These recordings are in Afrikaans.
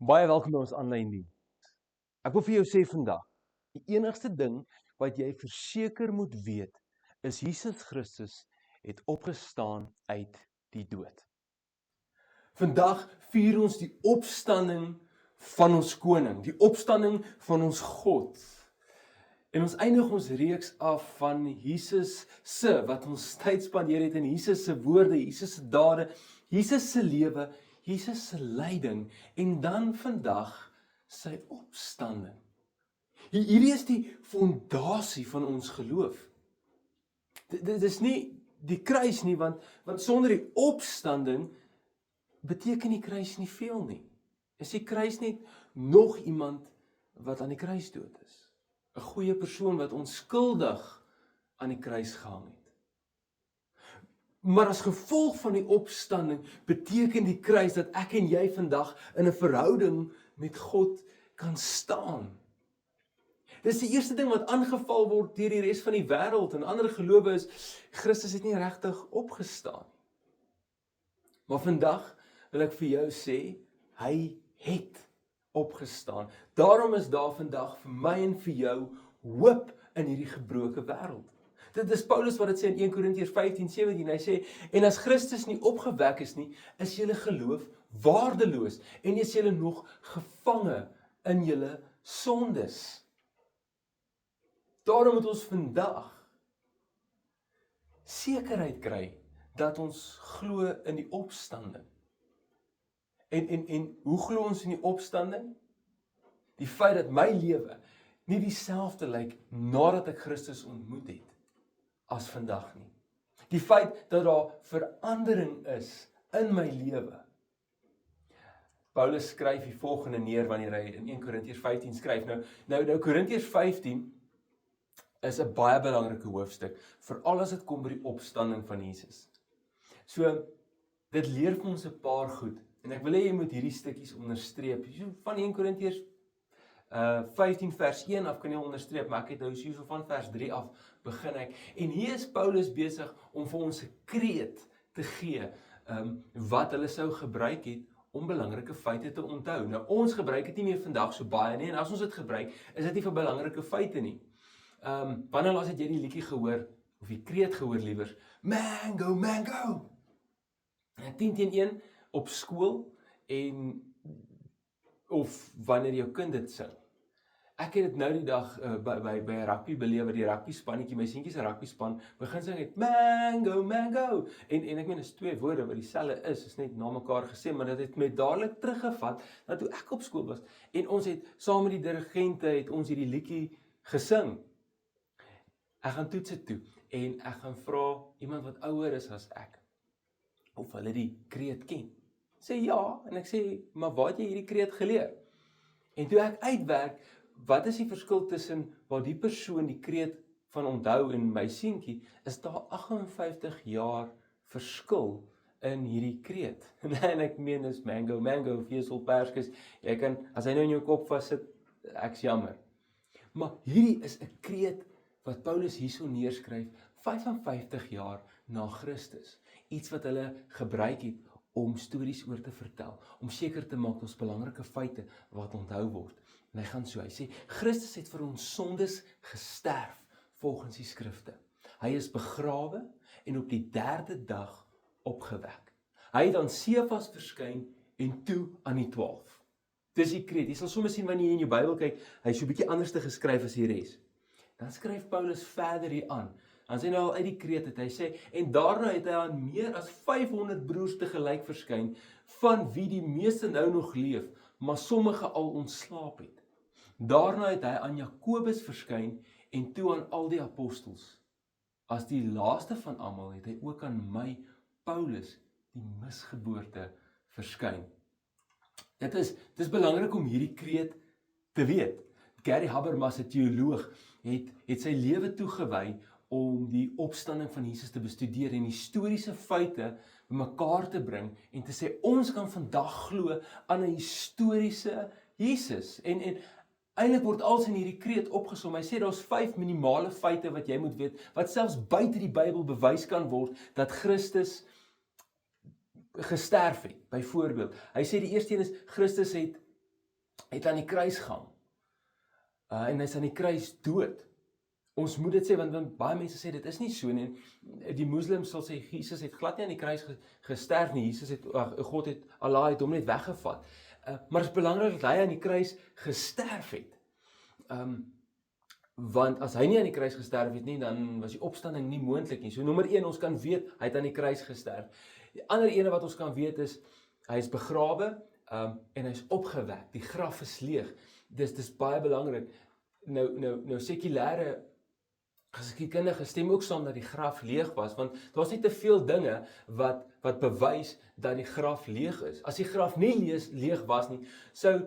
Baie welkom by ons aanlyn diens. Ek wil vir jou sê vandag, die enigste ding wat jy verseker moet weet, is Jesus Christus het opgestaan uit die dood. Vandag vier ons die opstanding van ons koning, die opstanding van ons God. En ons eindig ons reeks af van Jesus se, wat ons tyd spandeer het in Jesus se woorde, Jesus se dade, Jesus se lewe, Jesus se lyding en dan vandag sy opstanding. Hierdie is die fondasie van ons geloof. Dit is nie die kruis nie, want sonder die opstanding beteken die kruis nie veel nie. Is die kruis net nog iemand wat aan die kruis dood is? 'n goeie persoon wat onskuldig aan die kruis gehang het. Maar as gevolg van die opstanding beteken die kruis dat ek en jy vandag in 'n verhouding met God kan staan. Dis die eerste ding wat aangeval word deur die res van die wêreld en ander gelowe is, Christus het nie regtig opgestaan. Maar vandag wil ek vir jou sê, hy het opgestaan. Daarom is daar vandag vir my en vir jou hoop in hierdie gebroke wêreld. Dit is Paulus wat dit sê in 1 Korintiërs 15:17. Hy sê, en as Christus nie opgewek is nie, is julle geloof waardeloos en is julle nog gevange in julle sondes. Daarom moet ons vandag sekerheid kry dat ons glo in die opstanding. En hoe glo ons in die opstanding? Die feit dat my lewe nie dieselfde lyk nadat ek Christus ontmoet het as vandag nie. Die feit dat daar verandering is in my lewe. Paulus skryf die volgende neer wanneer hy in 1 Korintiërs 15 skryf. Nou Korintiërs 15 is 'n baie belangrike hoofstuk, veral as dit kom by die opstanding van Jesus. So, dit leer vir ons 'n paar goed, en ek wil hê jy moet hierdie stukkies onderstreep. So van 1 Korintiërs 15 vers 1 af kan jy onderstreep, maar ek het nou so van vers 3 af begin ek. En hier is Paulus besig om vir ons 'n kreet te gee, wat hulle sou gebruik het om belangrike feite te onthou. Nou ons gebruik dit nie meer vandag so baie nie, en as ons dit gebruik, is dit nie vir belangrike feite nie. Wanneer laas het jy die liedjie gehoor, of die kreet gehoor liewers, mango, mango, 10-1 op skool, of wanneer jou kind dit sing. Ek het dit nou die dag by 'n rugby beleef, die rugby spannetjie, my seentjie se rugby span, begin sing het, mango, mango, en ek meen, is 2 woorde wat dieselfde is net na mekaar gesê, maar dit het my dadelik teruggevat, na toe ek op skool was, en ons het, saam met die dirigente, het ons hierdie liedjie gesing. Ek gaan toets toe, en ek gaan vra iemand wat ouer is as ek, of hulle die kreet ken. Sê ja, en ek sê, maar waar het jy hierdie kreet geleer? En toe ek uitwerk, wat is die verskil tussen waar die persoon die kreet van onthou en my seentjie, is daar 58 jaar verskil in hierdie kreet. En ek meen is mango, mango, veselperskes, jy kan, as hy nou in jou kop vassit, ek's jammer. Maar hierdie is 'n kreet wat Paulus hierso neerskryf, 55 jaar na Christus. Iets wat hulle gebruik het om stories oor te vertel, om seker te maak ons belangrike feite wat onthou word. En hy gaan so, hy sê, Christus het vir ons sondes gesterf, volgens die skrifte. Hy is begrawe en op die 3de dag opgewek. Hy het aan Sefas verskyn en toe aan die 12. Dis die kreet. Jy sal sommer sien wanneer jy in jou Bybel kyk, hy is so 'n bietjie anders te geskryf as die res. Dan skryf Paulus verder hier aan. Dan sê hy nou al uit die kreet het, hy sê, en daarna het hy aan meer as 500 broers tegelyk verskyn, van wie die meeste nou nog leef, maar sommige al ontslaap het. Daarna het hy aan Jakobus verskyn, en toe aan al die apostels. As die laaste van almal het hy ook aan my, Paulus, die misgeboorte, verskyn. Dit is belangrik om hierdie kreet te weet. Gary Habermas, 'n teoloog, het sy lewe toegewy om die opstanding van Jesus te bestudeer en historiese feite bymekaar te bring en te sê, ons kan vandag glo aan 'n historiese Jesus. En eintlik word alles in hierdie kreet opgesom. Hy sê daar's 5 minimale feite wat jy moet weet, wat selfs buite die Bybel bewys kan word, dat Christus gesterf het, byvoorbeeld. Hy sê die eerste een is, Christus het het aan die kruis gehang. En hy's aan die kruis dood. Ons moet dit sê, want baie mense sê dit is nie so nie. Die moslims sal sê, Jesus het glad nie aan die kruis gesterf nie. God het, Allah het hom net weggevat. Maar het is belangrik dat hy aan die kruis gesterf het. Want as hy nie aan die kruis gesterf het nie, dan was die opstanding nie moontlik nie. So nommer 1, ons kan weet, hy het aan die kruis gesterf. Die ander ene wat ons kan weet is, hy is begrawe, en hy is opgewek. Die graf is leeg. Dis baie belangrik. Nou sekulêre geskiedkundige stem ook saam dat die graf leeg was, want daar's nie te veel dinge wat bewys dat die graf leeg is. As die graf nie leeg was nie, sou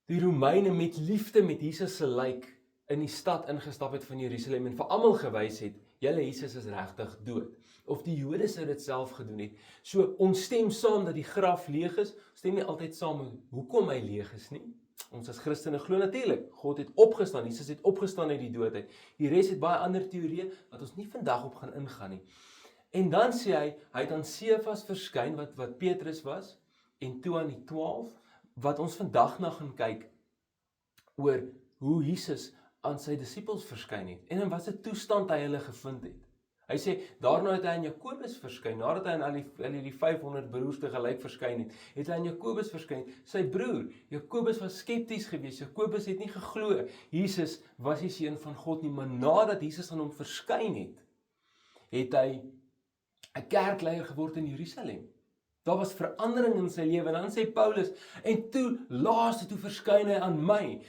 die Romeine met liefde met Jesus se lijk in die stad ingestap het van Jerusalem en vir almal gewys het, julle Jesus is regtig dood. Of die Jode sou dit self gedoen het. So ons stem saam dat die graf leeg is, stem nie altyd saam met hoekom hy leeg is nie. Ons as Christene glo natuurlik, God het opgestaan, Jesus het opgestaan uit die dood uit. Die res het baie ander teorieë wat ons nie vandag op gaan ingaan nie. En dan sê hy het aan Sefas verskyn wat Petrus was en toe aan die 12 wat ons vandag na gaan kyk oor hoe Jesus aan sy disippels verskyn het en in watter toestand hy hulle gevind het. Hy sê, daarna het hy aan Jakobus verskyn, nadat hy aan die 500 broers tegelyk verskyn het hy aan Jakobus verskyn, sy broer. Jakobus was skepties geweest, Jakobus het nie geglo, Jesus was die seun van God nie, maar nadat Jesus aan hom verskyn het hy 'n kerkleier geword in Jerusalem. Daar was verandering in sy lewe, en dan sê Paulus, en toe verskyn hy aan my.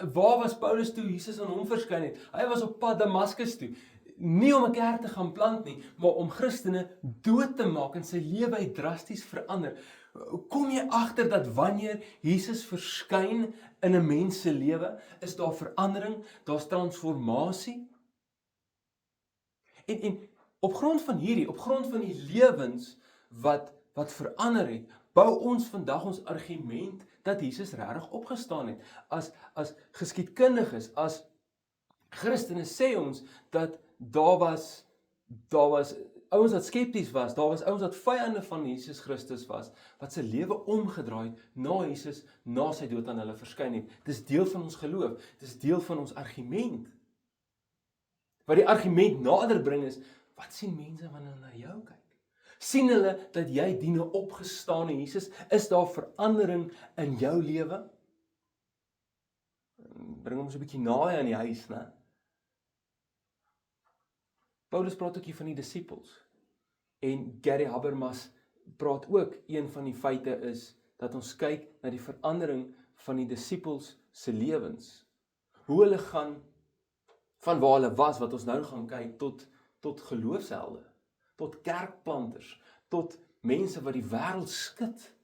Waar was Paulus toe Jesus aan hom verskyn het? Hy was op pad Damaskus toe. Nie om 'n kerk te gaan plant nie, maar om Christene dood te maak en sy lewe het drasties verander. Kom jy agter dat wanneer Jesus verskyn in 'n mens se lewe, is daar verandering, daar's transformasie? En op grond van die lewens wat verander het, bou ons vandag ons argument dat Jesus regtig opgestaan het. As geskiedkundiges, as Christene sê ons dat daar was ouens wat skepties was, daar was ouens wat vyande van Jesus Christus was, wat sy lewe omgedraai het na Jesus, na sy dood aan hulle verskyn het. Dis deel van ons geloof, dis deel van ons argument. Wat die argument nader bring is, wat sien mense wanneer hulle na jou kyk? Sien hulle dat jy dien 'n opgestane Jesus? Is daar verandering in jou lewe? Bring ons 'n bietjie nader aan die huis, né? Paulus praat ook hier van die disippels. En Gary Habermas praat ook, een van die feite is, dat ons kyk na die verandering van die disippels se lewens. Hoe hulle gaan, van waar hulle was, wat ons nou gaan kyk, tot geloofshelde, tot kerkplanters, tot mense wat die wêreld skud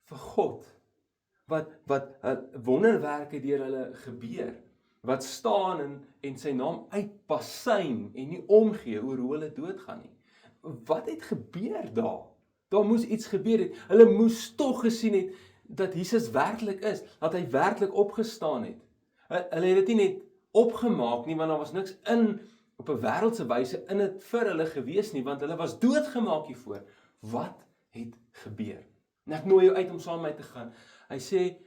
vir God, wat wonderwerke deur hulle gebeur, wat staan en sy naam uitpasyn en nie omgee oor hoe hulle doodgaan nie. Wat het gebeur daar? Daar moes iets gebeur het. Hulle moes tog gesien het dat Jesus werklik is, dat hy werklik opgestaan het. Hulle het dit nie net opgemaak nie, want daar was niks op 'n wêreldse wyse in dit vir hulle gewees nie, want hulle was doodgemaak hiervoor. Wat het gebeur? En ek nooi jou uit om saam met my te gaan. Hy sê,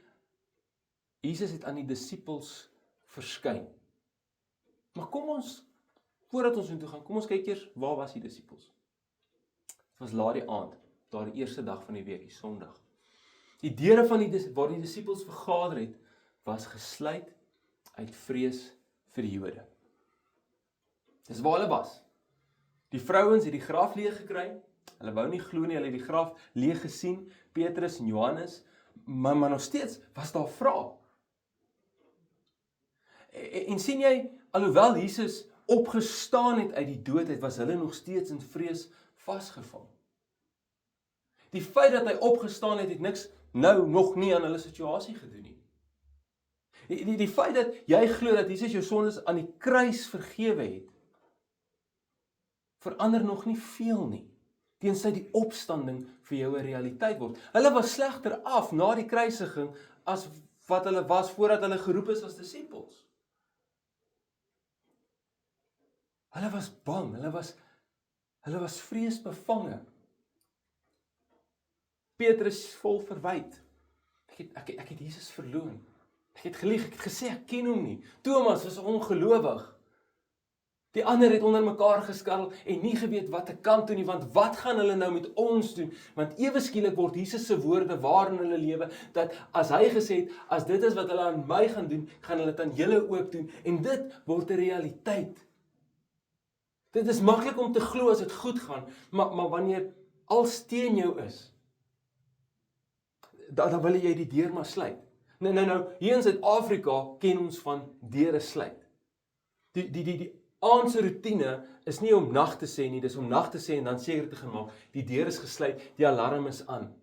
Jesus het aan die disippels verskyn. Maar kom ons, voordat ons intoe gaan, kom ons kyk eers, waar was die disippels? Dit was laat die aand, daar die eerste dag van die week, die Sondag. Die deure van waar die disippels vergader het, was gesluit uit vrees vir die Jode. Dis waar hulle was. Die vrouens het die graf leeg gekry, hulle wou nie glo nie, hulle het die graf leeg gesien, Petrus en Johannes, maar nog steeds was daar vrae. En sien jy, alhoewel Jesus opgestaan het uit die dood, was hulle nog steeds in vrees vasgevang. Die feit dat hy opgestaan het niks nou nog nie aan hulle situasie gedoen nie. Die feit dat jy glo dat Jesus jou sondes aan die kruis vergewe het, verander nog nie veel nie, teensy die opstanding vir jou 'n realiteit word. Hulle was slegter af na die kruisiging as wat hulle was voordat hulle geroep is as disippels. Hulle was bang, hulle was vreesbevange. Petrus vol verwyd. ek het Jesus verloon. Ek het gelieg, ek het gesê ek ken hom nie. Thomas was ongelowig. Die ander het onder mekaar geskarrel en nie geweet wat te kant toe nie, want wat gaan hulle nou met ons doen? Want ewe skielik word Jesus se woorde waar in hulle lewe, dat as hy gesê het, as dit is wat hulle aan my gaan doen, gaan hulle dit aan julle ook doen, en dit word 'n realiteit. Dit is maklik om te glo as dit goed gaan, maar wanneer alles teen jou is, dan wil jy die deur maar sluit. Nou, hier in Suid-Afrika ken ons van deure sluit. Die aandse roetine is nie om nag te sê nie, dis om nag te sê en dan seker te gemaak, die deur is gesluit, die alarm is aan.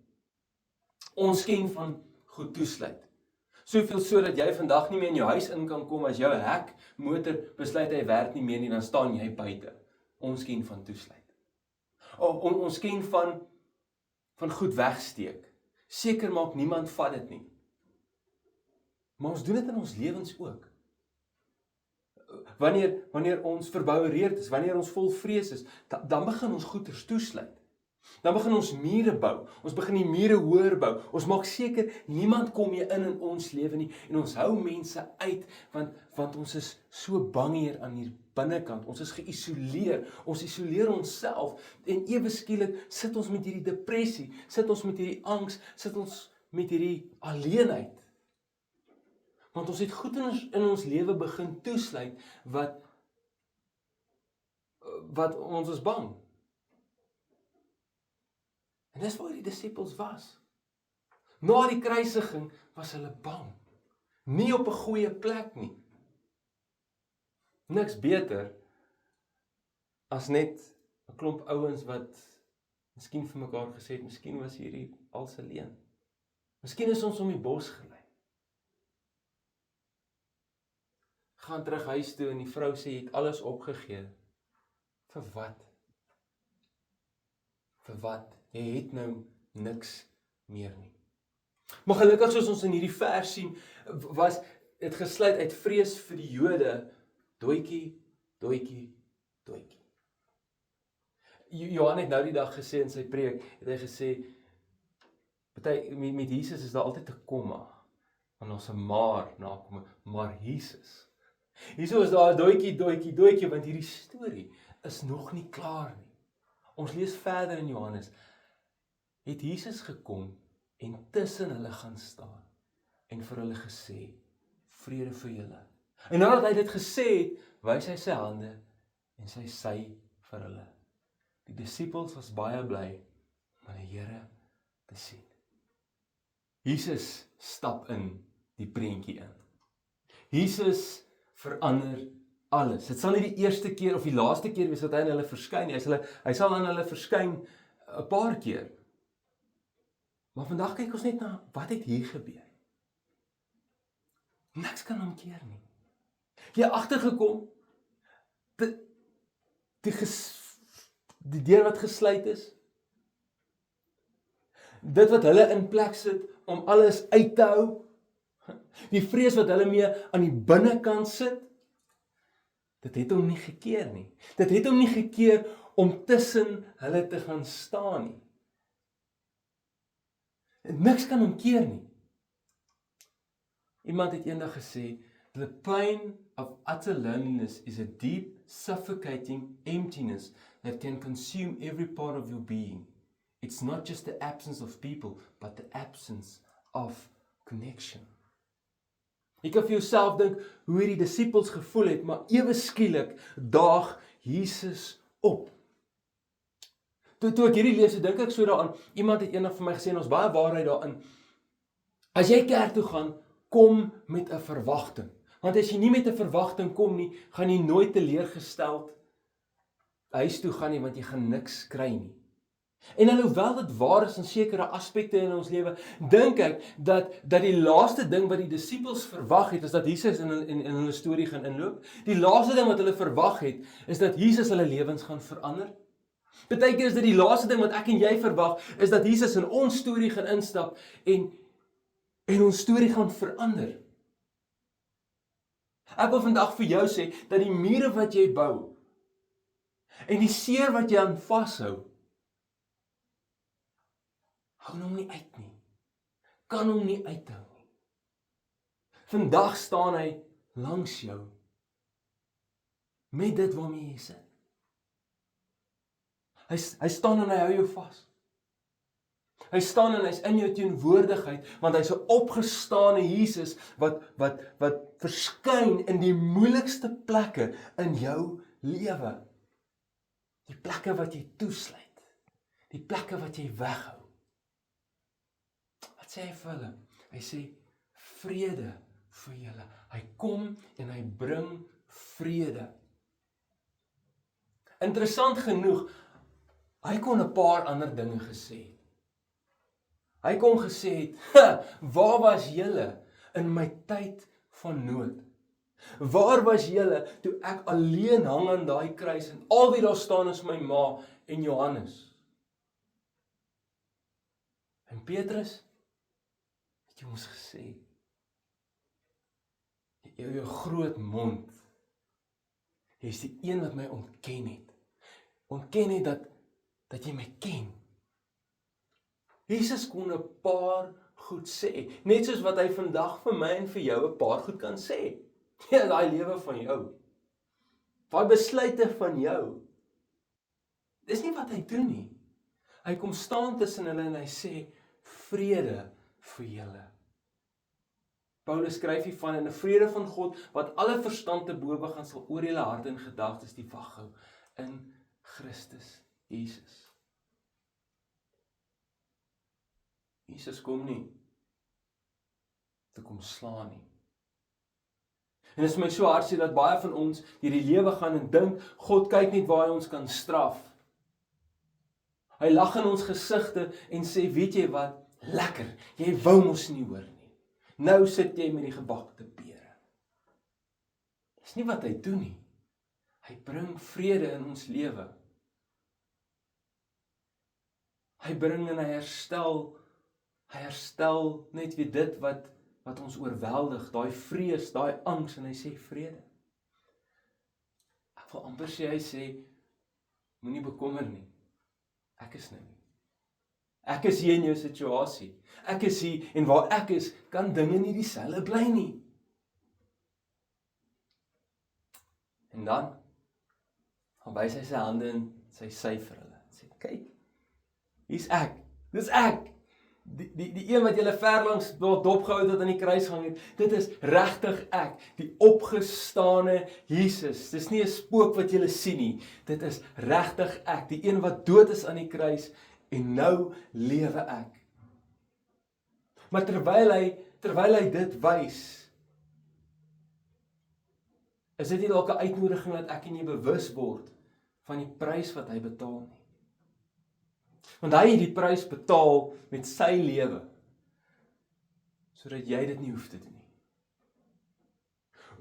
Ons ken van goed toesluit. Soveel so dat jy vandag nie meer in jou huis in kan kom, as jou hek motor besluit hy werk nie meer nie, dan staan jy buite. Ons ken van toesluit. Ons ken van goed wegsteek. Seker maak niemand vat dit nie. Maar ons doen dit in ons lewens ook. Wanneer ons verbouwereerd is, wanneer ons vol vrees is, dan begin ons goeders toesluit. Dan begin ons mure bou, ons begin die mure hoër bou, ons maak seker, niemand kom hier in ons lewe nie, en ons hou mense uit, want ons is so bang hier aan die binnekant, ons is geïsoleer, ons isoleer onsself, en ewe skielik sit ons met hierdie depressie, sit ons met hierdie angs, sit ons met hierdie alleenheid. Want ons het goed in ons lewe begin toesluit, wat ons is bang. En dis waar die disippels was. Na die kruisiging was hulle bang. Nie op 'n goeie plek nie. Niks beter as net 'n klomp ouens wat miskien vir mekaar gesê het, miskien was hierdie als alleen. Miskien is ons om die bos gelei. Gaan terug huis toe en die vrou sê, jy het alles opgegee. Vir wat? Vir wat? Jy het nou niks meer nie. Maar gelukkig, soos ons in hierdie vers sien, was dit gesluit uit vrees vir die Jode, doetjie. Johan het nou die dag gesê in sy preek, het hy gesê, met Jesus is daar altyd 'n komma, en ons 'n maar nakom, maar Jesus. Hierso is daar 'n doetjie, want hierdie storie is nog nie klaar nie. Ons lees verder in Johannes, het Jesus gekom en tussen hulle gaan staan en vir hulle gesê, vrede vir julle. En nadat hy dit gesê het, wys hy sy hande en sy sy vir hulle. Die disippels was baie bly om die Here te sien. Jesus stap in die prentjie in. Jesus verander alles. Dit sal nie die eerste keer of die laaste keer wees dat hy aan hulle verskyn nie. Hy sal aan hulle verskyn 'n paar keer. Maar vandag kyk ons net na wat het hier gebeur. Niks kan omkeer nie. Jy agtergekom, die deur wat gesluit is, dit wat hulle in plek sit om alles uit te hou, die vrees wat hulle mee aan die binnekant sit, dit het hom nie gekeer nie. Dit het hom nie gekeer om tussen hulle te gaan staan nie. Niks kan hom keer nie. Iemand het eendag gesê, the pain of utter loneliness is a deep, suffocating emptiness that can consume every part of your being. It's not just the absence of people, but the absence of connection. Jy kan vir jouself dink hoe hierdie disippels gevoel het, maar ewe skielik daag Jesus op. Toe ek hierdie lees, dink ek so daaraan, iemand het eendag vir my gesê, en ons baie waarheid daarin, as jy kerk toe gaan, kom met 'n verwagting. Want as jy nie met 'n verwagting kom nie, gaan jy nooit teleurgesteld huis toe gaan nie, want jy gaan niks kry nie. En alhoewel dit waar is in sekere aspekte in ons lewe, dink ek dat die laaste ding wat die disippels verwag het, is dat Jesus in hulle storie gaan inloop. Die laaste ding wat hulle verwag het, is dat Jesus hulle lewens gaan verander. Partykeer is dit die laaste ding wat ek en jy verwag, is dat Jesus in ons storie gaan instap en ons storie gaan verander. Ek wil vandag vir jou sê, dat die mure wat jy bou, en die seer wat jy aan vashou, hou hom nie uit nie. kan hom nie uithou nie. Vandag staan hy langs jou, met dit waarmee jy sit. Hy staan en hy hou jou vas. Hy staan en hy's in jou teenwoordigheid, want hy's 'n opgestane Jesus wat verskyn in die moeilikste plekke in jou lewe. Die plekke wat jy toesluit, die plekke wat jy weghou. Wat sê hy vir hulle? Hy sê vrede vir julle. Hy kom en hy bring vrede. Interessant genoeg, hy kon 'n paar ander dinge gesê het. Hy kon gesê het, waar was julle in my tyd van nood? Waar was julle toe ek alleen hang aan daai kruis en al wie daar staan is my ma en Johannes? En Petrus het jy ons gesê, jou groot mond, jy is die een wat my ontken het. Ontken het dat jy my ken. Jesus kon 'n paar goed sê, net soos wat hy vandag vir my en vir jou 'n paar goed kan sê. Ja, daai lewe van jou. Daai besluite van jou. Dis nie wat hy doen nie. Hy kom staan tussen hulle en hy sê, vrede vir julle. Paulus skryf hiervan, en 'n vrede van God, wat alle verstand te bowe gaan, sal oor julle harte en gedagtes die wag hou in Christus Jesus. Jesus kom nie te kom slaan nie. En dit is my so hartseer dat baie van ons deur die lewe gaan en dink, God kyk net waar hy ons kan straf. Hy lag in ons gesigte en sê, weet jy wat, lekker, jy wou mos nie hoor nie. Nou sit jy met die gebakte pere. Dis nie wat hy doen nie. Hy bring vrede in ons lewe. Hy bring en hy herstel net weer dit wat ons oorweldig, daai vrees, daai angs, en hy sê vrede. Ek wil amper sê, hy sê, moenie bekommer nie, ek is nou nie. Ek is hier in jou situasie, ek is hier, en waar ek is, kan dinge nie dieselfde bly nie. En dan wys hy sy hande en sy vir hulle, en sê, kyk, hier's ek, dis ek, die een wat julle ver langs dopgehou het aan die kruis gehang het, dit is regtig ek, die opgestane Jesus. Dis nie 'n spook wat julle sien nie, dit is regtig ek, die een wat dood is aan die kruis, en nou lewe ek. Maar terwyl hy dit wys, is dit nie dalk 'n uitnodiging dat ek en jy bewus word van die prys wat hy betaal nie. Want hy het die prys betaal met sy lewe, sodat jy dit nie hoef te doen nie.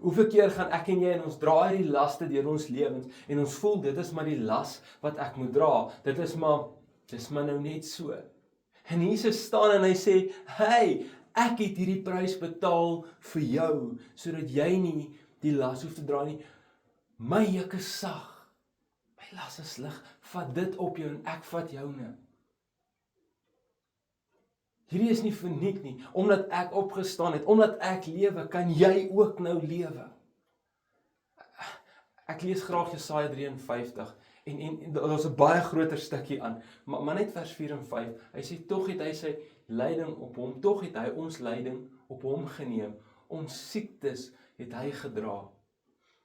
Hoeveel keer gaan ek en jy en ons dra hierdie laste deur ons lewens, en ons voel, dit is maar die las wat ek moet dra, dis maar nou net so. En Jesus staan en hy sê, hey, ek het hierdie prys betaal vir jou, sodat jy nie die las hoef te dra nie. My juk is sag, my las is lig, vat dit op jou en ek vat joune. Hierdie is nie verniet nie, omdat ek opgestaan het, omdat ek lewe, kan jy ook nou lewe. Ek lees graag Jesaja 53, en daar is 'n baie groter stukkie aan, maar net vers 4 en 5, hy sê, tog het hy sy lyding op hom, tog het hy ons lyding op hom geneem, ons siektes het hy gedra,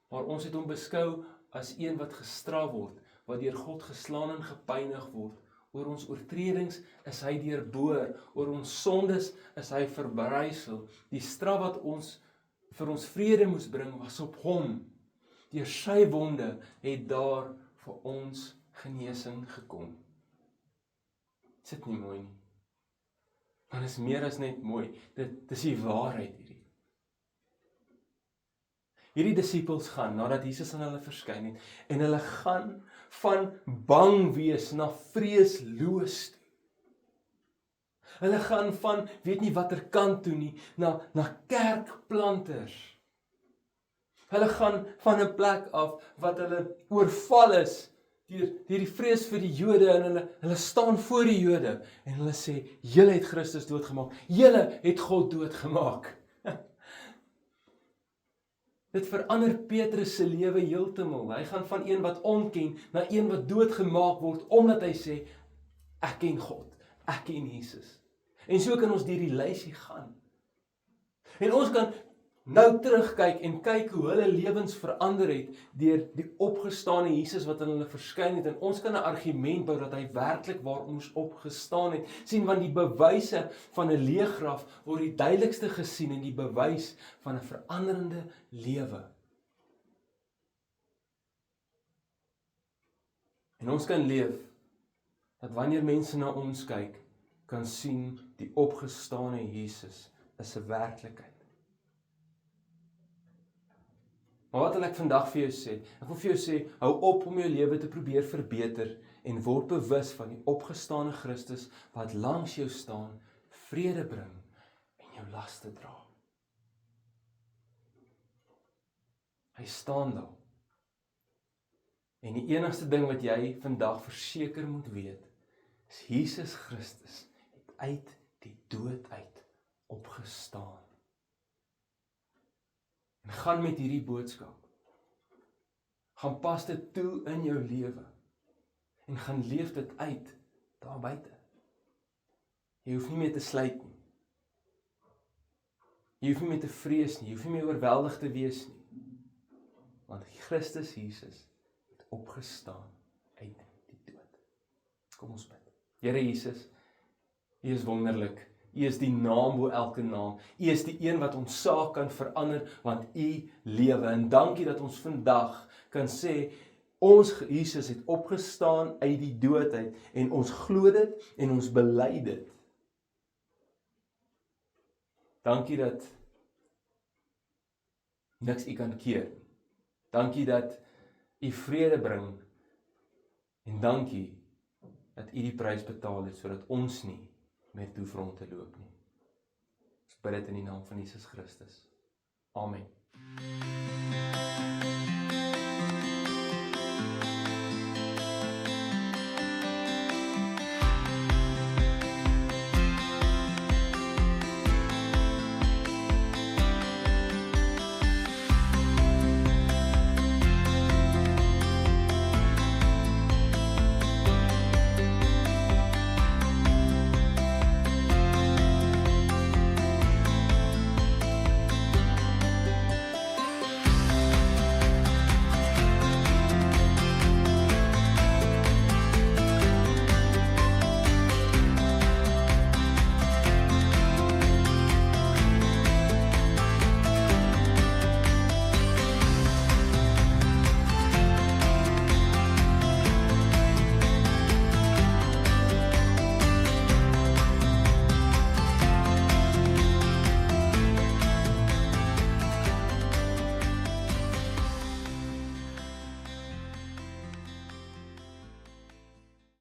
maar ons het hom beskou as een wat gestraf word, wat deur God geslaan en gepynig word, oor ons oortredings is hy deurboor, oor ons sondes is hy verbrysel, die straf wat vir ons vrede moes bring, was op hom, deur sy wonde het daar vir ons genesing gekom. Is dit nie mooi nie? Maar dit is meer as net mooi, dit is die waarheid hierdie. Hierdie disippels gaan, nadat Jesus aan hulle verskyn het, en hulle gaan van bang wees na vreesloos toe. Hulle gaan van, weet nie watter kant toe nie, na kerkplanters. Hulle gaan van 'n plek af, wat hulle oorval is, deur die vrees vir die Jode en hulle staan voor die Jode en hulle sê, julle het Christus doodgemaak, julle het God doodgemaak. Dit verander Petrus se lewe heeltemal. Hy gaan van een wat onken na een wat doodgemaak word, omdat hy sê, ek ken God, ek ken Jesus. En so kan ons deur die lysie gaan. En ons kan nou terugkyk en kyk hoe hulle lewens verander het deur die opgestane Jesus wat aan hulle verskyn het. En ons kan 'n argument bou dat hy werklik waar ons opgestaan het. Sien, want die bewyse van 'n leë graf word die duidelikste gesien in die bewys van 'n veranderende lewe. En ons kan leef dat wanneer mense na ons kyk, kan sien die opgestane Jesus is 'n werklikheid. Maar wat wil ek vandag vir jou sê? Ek wil vir jou sê, hou op om jou lewe te probeer verbeter en word bewus van die opgestane Christus wat langs jou staan, vrede bring en jou laste dra. Hy staan daar. En die enigste ding wat jy vandag verseker moet weet, is Jesus Christus het uit die dood uit opgestaan. En gaan met hierdie boodskap. Gaan pas dit toe in jou lewe. En gaan leef dit uit daar buite. Jy hoef nie meer te slyt nie. Jy hoef nie meer te vrees nie. Jy hoef nie meer oorweldig te wees nie. Want Christus Jesus het opgestaan uit die dood. Kom ons bid. Here Jesus, U is wonderlik. U is die naam bo elke naam. U is die een wat ons saak kan verander, want U lewe. En dankie dat ons vandag kan sê, ons Jesus het opgestaan uit die dood uit, en ons glo dit en ons bely dit. Dankie dat niks U kan keer. Dankie dat U vrede bring, en dankie dat U die prys betaal het, sodat ons nie meer hoef rond te loop nie. Ons bid dit in die naam van Jesus Christus. Amen.